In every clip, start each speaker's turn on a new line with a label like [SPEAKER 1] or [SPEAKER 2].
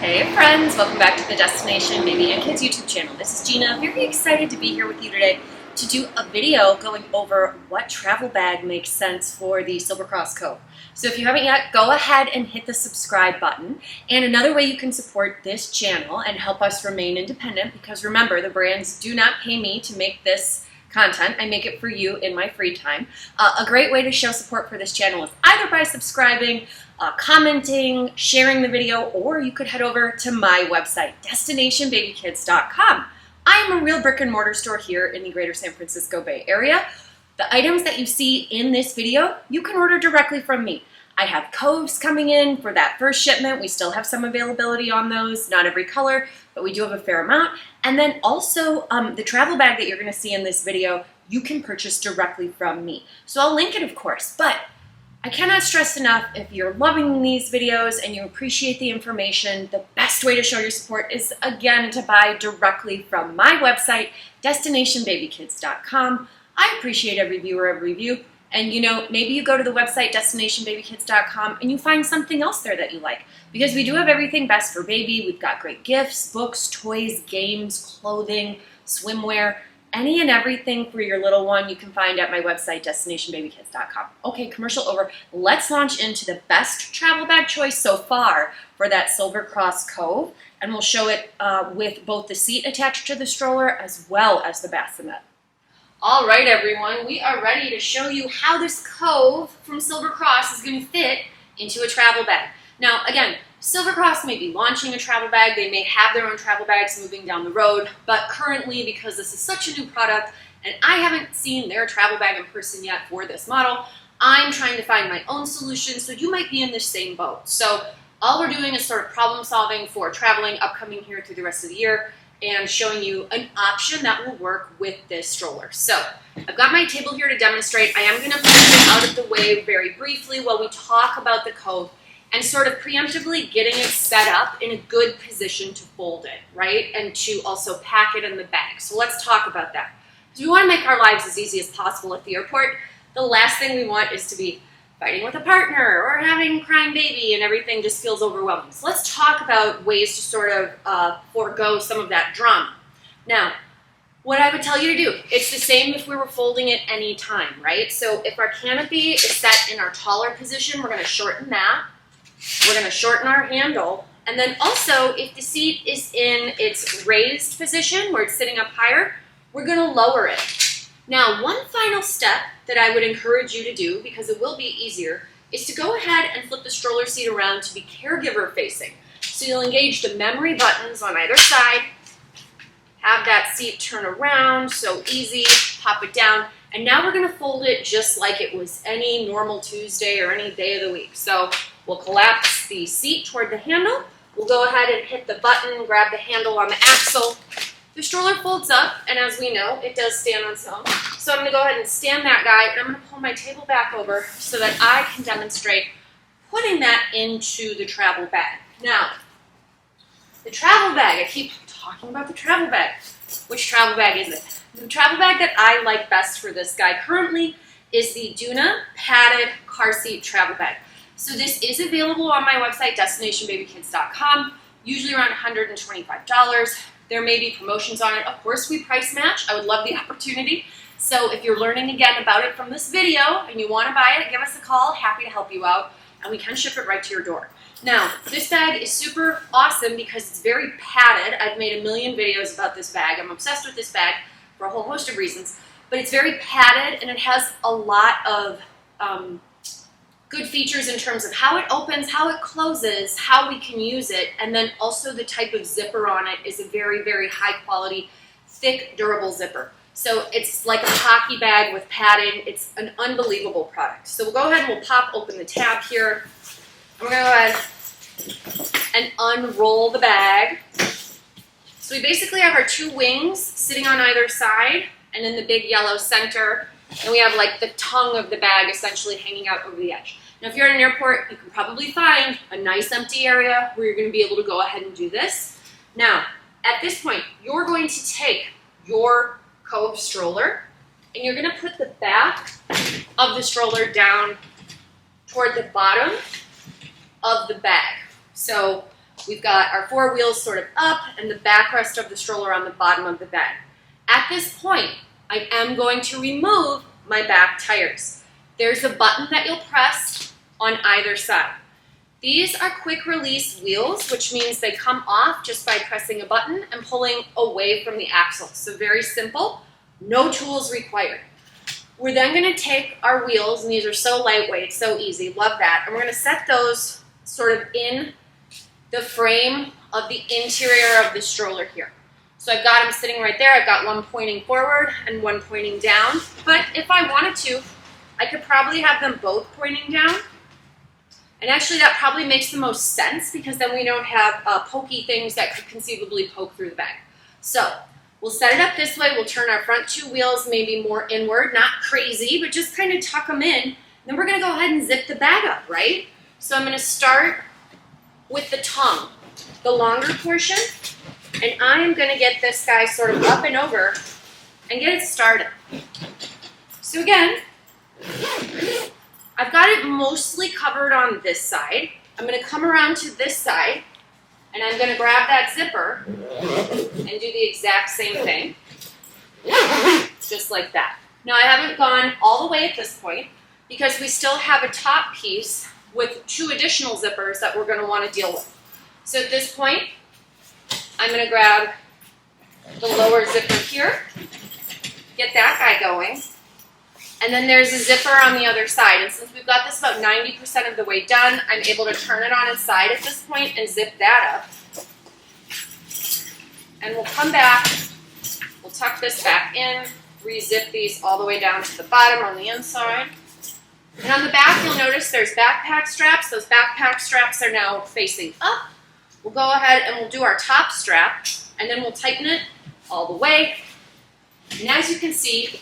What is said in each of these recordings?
[SPEAKER 1] Hey friends, welcome back to the Destination Baby and Kids YouTube channel. This is Gina. Very excited to be here with you today to do a video going over what travel bag makes sense for the Silver Cross Cove. So if you haven't yet, go ahead and hit the subscribe button. And another way you can support this channel and help us remain independent, because remember, the brands do not pay me to make this content. I make it for you in my free time. A great way to show support for this channel is either by subscribing, commenting, sharing the video, or you could head over to my website, destinationbabykids.com. I am a real brick and mortar store here in the greater San Francisco Bay Area. The items that you see in this video, you can order directly from me. I have coves coming in for that first shipment. We still have some availability on those, not every color, but we do have a fair amount. And then also the travel bag that you're gonna see in this video, you can purchase directly from me. So I'll link it, of course, but I cannot stress enough, if you're loving these videos and you appreciate the information, the best way to show your support is, again, to buy directly from my website, destinationbabykids.com. I appreciate every viewer, every review. And you know, maybe you go to the website, destinationbabykids.com, and you find something else there that you like. Because we do have everything best for baby. We've got great gifts, books, toys, games, clothing, swimwear, any and everything for your little one you can find at my website, destinationbabykids.com. Okay, commercial over. Let's launch into the best travel bag choice so far for that Silver Cross Cove. And we'll show it with both the seat attached to the stroller as well as the bassinet. All right, everyone, we are ready to show you how this Cove from Silver Cross is going to fit into a travel bag. Now, again, Silver Cross may be launching a travel bag. They may have their own travel bags moving down the road, but currently, because this is such a new product and I haven't seen their travel bag in person yet for this model, I'm trying to find my own solution, so you might be in the same boat. So all we're doing is sort of problem solving for traveling upcoming here through the rest of the year and showing you an option that will work with this stroller. So I've got my table here to demonstrate. I am going to move it out of the way very briefly while we talk about the Cove and sort of preemptively getting it set up in a good position to fold it, right? And to also pack it in the bag. So let's talk about that. Because we want to make our lives as easy as possible at the airport. The last thing we want is to be fighting with a partner or having a crying baby and everything just feels overwhelming. So let's talk about ways to sort of forego some of that drama. Now, what I would tell you to do, it's the same if we were folding it any time, right? So if our canopy is set in our taller position, we're going to shorten that. We're going to shorten our handle. And then also, if the seat is in its raised position, where it's sitting up higher, we're going to lower it. Now, one final step that I would encourage you to do, because it will be easier, is to go ahead and flip the stroller seat around to be caregiver facing. So you'll engage the memory buttons on either side, have that seat turn around, so easy, pop it down, and now we're going to fold it just like it was any normal Tuesday or any day of the week. So we'll collapse the seat toward the handle, we'll go ahead and hit the button, grab the handle on the axle. The stroller folds up, and as we know, it does stand on its own. So I'm going to go ahead and stand that guy, and I'm going to pull my table back over so that I can demonstrate putting that into the travel bag. Now, the travel bag, I keep talking about the travel bag. Which travel bag is it? The travel bag that I like best for this guy currently is the Doona Padded Car Seat Travel Bag. So this is available on my website, destinationbabykids.com, usually around $125. There may be promotions on it. Of course, we price match. I would love the opportunity. So if you're learning again about it from this video and you want to buy it, give us a call. Happy to help you out. And we can ship it right to your door. Now, this bag is super awesome because it's very padded. I've made a million videos about this bag. I'm obsessed with this bag for a whole host of reasons. But it's very padded and it has a lot of good features in terms of how it opens, how it closes, how we can use it, and then also the type of zipper on it is a very, very high quality, thick, durable zipper. So it's like a hockey bag with padding. It's an unbelievable product. So we'll go ahead and we'll pop open the tab here. And we're going to go ahead and unroll the bag. So we basically have our two wings sitting on either side, and in the big yellow center, and we have like the tongue of the bag essentially hanging out over the edge. Now if you're at an airport, you can probably find a nice empty area where you're going to be able to go ahead and do this. Now, at this point, you're going to take your Cove stroller and you're going to put the back of the stroller down toward the bottom of the bag. So We've got our 4 wheels sort of up and the backrest of the stroller on the bottom of the bag. At this point, I am going to remove my back tires. There's a button that you'll press on either side. These are quick release wheels, which means they come off just by pressing a button and pulling away from the axle. So very simple, no tools required. We're then going to take our wheels, and these are so lightweight, so easy, love that, and we're going to set those sort of in the frame of the interior of the stroller here. So I've got them sitting right there. I've got one pointing forward and one pointing down. But if I wanted to, I could probably have them both pointing down. And actually that probably makes the most sense because then we don't have pokey things that could conceivably poke through the bag. So we'll set it up this way. We'll turn our front 2 wheels maybe more inward, not crazy, but just kind of tuck them in. Then we're going to go ahead and zip the bag up, right? So I'm going to start with the tongue, the longer portion, and I am going to get this guy sort of up and over and get it started. So again, I've got it mostly covered on this side. I'm going to come around to this side, and I'm going to grab that zipper and do the exact same thing, just like that. Now I haven't gone all the way at this point because we still have a top piece with 2 additional zippers that we're going to want to deal with. So at this point, I'm going to grab the lower zipper here, get that guy going, and then there's a zipper on the other side. And since we've got this about 90% of the way done, I'm able to turn it on its side at this point and zip that up. And we'll come back, we'll tuck this back in, re-zip these all the way down to the bottom on the inside. And on the back, you'll notice there's backpack straps. Those backpack straps are now facing up. We'll go ahead and we'll do our top strap, and then we'll tighten it all the way. And as you can see,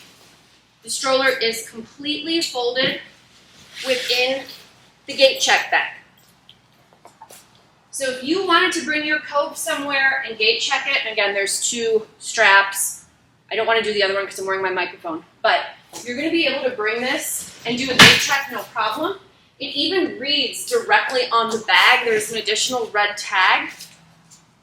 [SPEAKER 1] the stroller is completely folded within the gate check bag. So if you wanted to bring your Cove somewhere and gate check it, and again, there's 2 straps. I don't want to do the other one because I'm wearing my microphone, but you're going to be able to bring this and do a gate check, no problem. It even reads directly on the bag. There's an additional red tag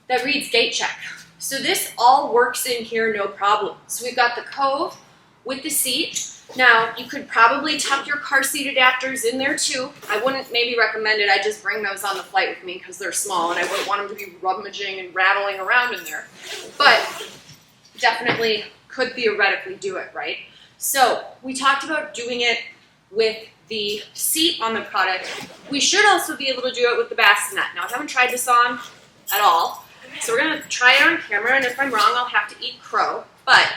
[SPEAKER 1] that reads gate check. So this all works in here, no problem. So we've got the Cove with the seat. Now, you could probably tuck your car seat adapters in there too. I wouldn't maybe recommend it. I just bring those on the flight with me because they're small and I wouldn't want them to be rummaging and rattling around in there. But definitely could theoretically do it, right? So we talked about doing it with the seat on the product. We should also be able to do it with the bassinet. Now, I haven't tried this on at all, so we're going to try it on camera, and if I'm wrong, I'll have to eat crow. But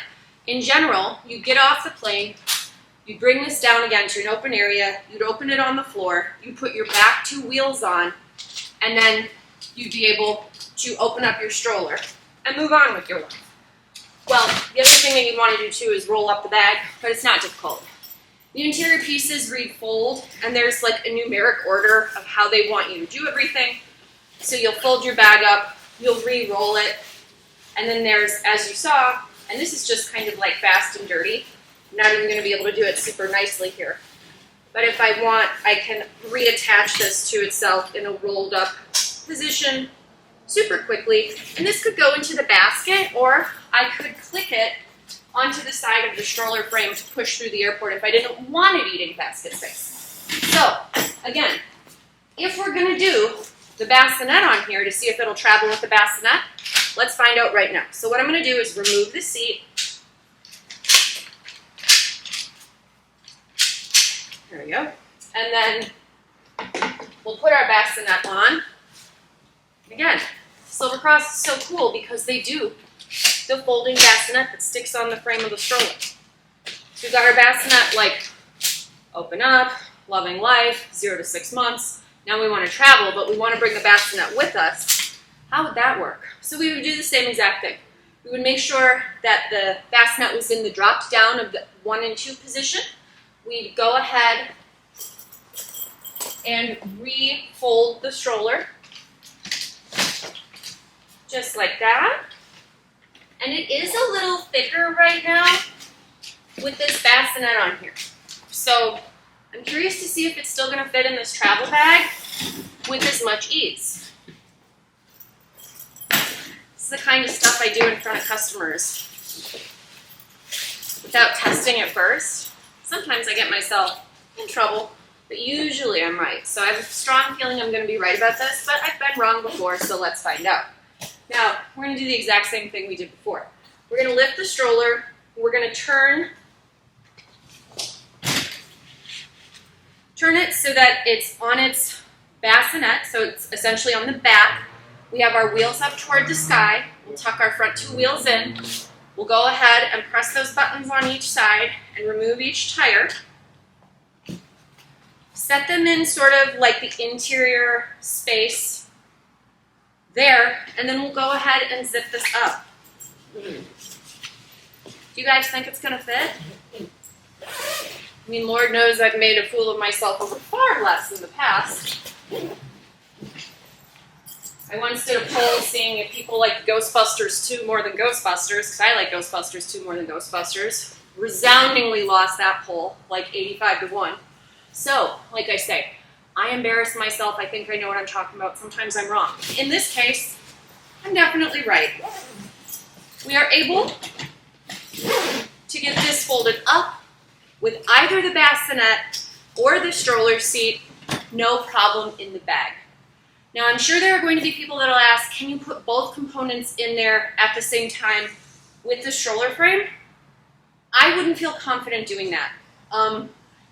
[SPEAKER 1] in general, you get off the plane, you bring this down again to an open area, you'd open it on the floor, you put your back 2 wheels on, and then you'd be able to open up your stroller and move on with your life. Well, the other thing that you'd want to do too is roll up the bag, but it's not difficult. The interior pieces read fold, and there's like a numeric order of how they want you to do everything. So you'll fold your bag up, you'll re-roll it, and then there's, as you saw, and this is just kind of like fast and dirty. I'm not even going to be able to do it super nicely here. But if I want, I can reattach this to itself in a rolled up position super quickly. And this could go into the basket, or I could click it onto the side of the stroller frame to push through the airport if I didn't want it eating basket space. So, again, if we're going to do the bassinet on here to see if it'll travel with the bassinet, let's find out right now. So what I'm going to do is remove the seat. There we go. And then we'll put our bassinet on. Again, Silver Cross is so cool because they do the folding bassinet that sticks on the frame of the stroller. So we've got our bassinet like open up, loving life, 0 to 6 months. Now we want to travel, but we want to bring the bassinet with us. How would that work? So we would do the same exact thing. We would make sure that the bassinet was in the dropped down of the 1 and 2 position. We'd go ahead and refold the stroller, just like that. And it is a little thicker right now with this bassinet on here. So I'm curious to see if it's still going to fit in this travel bag with as much ease. I do in front of customers without testing it first. Sometimes I get myself in trouble, but usually I'm right. So I have a strong feeling I'm going to be right about this, but I've been wrong before, so let's find out. Now, we're going to do the exact same thing we did before. We're going to lift the stroller, we're going to turn it so that it's on its bassinet, so it's essentially on the back. We have our wheels up toward the sky. We'll tuck our front two wheels in. We'll go ahead and press those buttons on each side and remove each tire. Set them in sort of like the interior space there, and then we'll go ahead and zip this up. Do you guys think it's going to fit? I mean, Lord knows I've made a fool of myself over far less in the past. I once did a poll seeing if people like Ghostbusters 2 more than Ghostbusters, because I like Ghostbusters 2 more than Ghostbusters. Resoundingly lost that poll, like 85-1. So, like I say, I embarrass myself. I think I know what I'm talking about. Sometimes I'm wrong. In this case, I'm definitely right. We are able to get this folded up with either the bassinet or the stroller seat, no problem in the bag. Now, I'm sure there are going to be people that will ask, can you put both components in there at the same time with the stroller frame? I wouldn't feel confident doing that.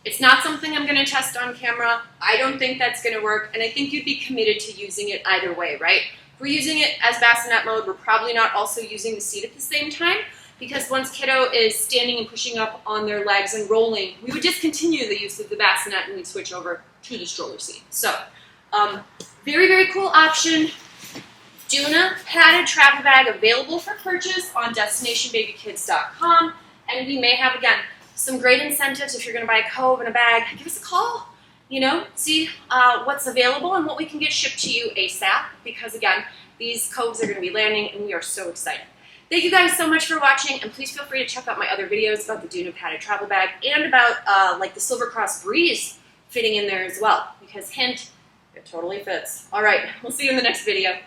[SPEAKER 1] It's not something I'm going to test on camera. I don't think that's going to work, and I think you'd be committed to using it either way, right? If we're using it as bassinet mode, we're probably not also using the seat at the same time, because once kiddo is standing and pushing up on their legs and rolling, we would discontinue the use of the bassinet and we'd switch over to the stroller seat. So, very, very cool option. Doona Padded Travel Bag available for purchase on destinationbabykids.com. And we may have, again, some great incentives if you're going to buy a Cove and a bag. Give us a call, see what's available and what we can get shipped to you ASAP. Because, again, these Coves are going to be landing and we are so excited. Thank you guys so much for watching, and please feel free to check out my other videos about the Doona Padded Travel Bag and about like the Silver Cross Breeze fitting in there as well. Because hint, it totally fits. All right, we'll see you in the next video.